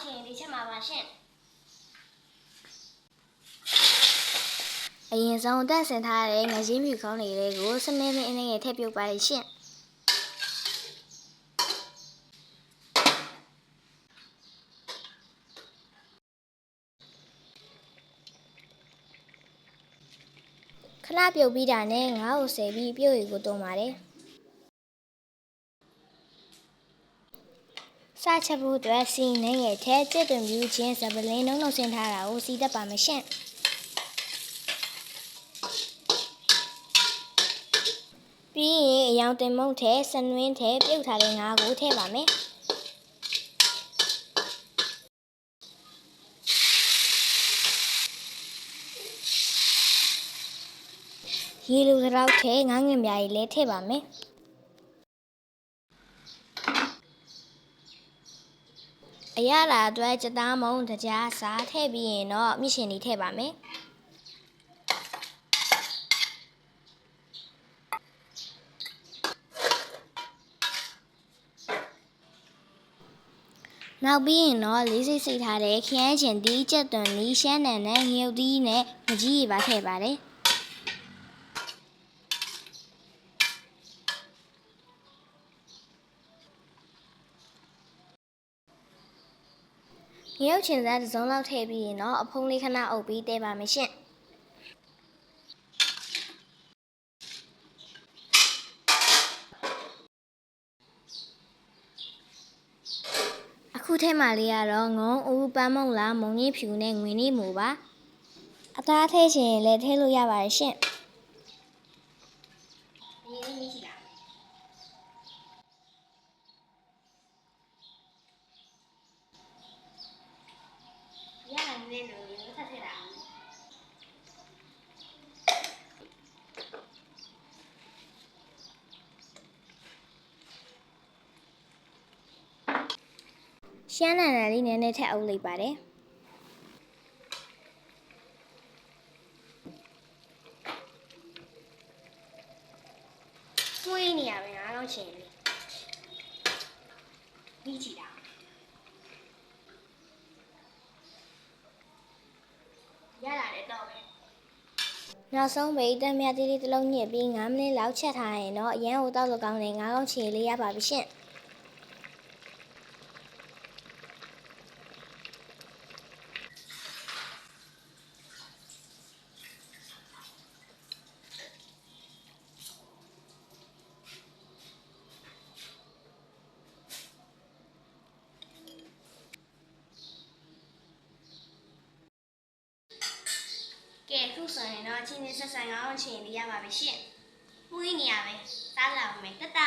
ချင်ဒီချက်မှာပါရှင့်အရင်ဆုံးတက်ဆင်ထားတဲ့ငကြီးမြူခေါင်းလေးကိုစနေနေ့အနေနဲ့ထည့်ပြုတ်ပါရှင့်ခဏပြုတ်ပြီးတာနဲ့ငါ့ကိုဆယ်ပြီးပြုတ်ရီကိုတုံးပါတယ်စချက်ဖို့အတွက်စီနေငယ်ထဲကျက်တွင်ပြူချင်းစပလင်းနှုံဆင်းထားတာကိုစီတတ်ပါမရှင့်ပြီးရင်အယောင်တင်မုန့်ထဲစနွင်းထဲပြုတ်ထားတဲ့ငါးကိုထည့်ပါမယ်ရေလိုတော့ထဲငါးငင်ပြားကြီးလည်းထည့်ပါမယ်အရသာအတွက်ကြက်သားမုံတကြားစားထည့်ပြီးရင်တော့မြစ်ရှင်လေးထည့်ပါမယ်နောက်ပြီးရင်တော့လေးစိတ်စိတ်ထားတဲ့ခရမ်းချင်တီးကြက်သွန်နီးရှမ်းနံနဲ့ငရုတ်သီးနဲ့မကြီးရီပါထည့်ပါတယ်ငရုတ်ချင်စားတစ်စုံလောက်ထည့်ပြီးရင်တော့အဖုံးလေးခဏအုပ်ပြီးတဲပါမယ်ရှင့်အခုထဲမှာလေးကတော့ငုံဦးပန်းမုံလာမုံကြီးဖြူနဲ့ငွေနေမူပါအသားထည့်ချင်လည်းထည့်လို့ရပါတယ်ရှင့်ရင်းနှီးရှိလားရနိုင်တယ်လို့ထပ်ထည့်တာရှမ်းနံလေးနည်းနည်းထည့်အုပ်လိုက်ပါတယ်မွေးနေရပဲငါတော့ချင်ပြီပြီးကြည့်တာရလာတယ်တော့ပဲနောက်ဆုံးပိတ်တက်မြသေးလေးတစ်လုံးညစ်ပြီး9မိနစ်လောက်ချက်ထားရင်တော့အရန်ဟိုတောက်လို့ကောင်းတဲ့ငါးကောင်းချီလေးရပါပြီရှင့်ကဲခုဆိုရင်တော့ချင်းချင်းဆက်ဆံငါအောင်ချင်လေးရပါပြီရှင့်မှုရင်းနေရပဲစားလာမယ်တတ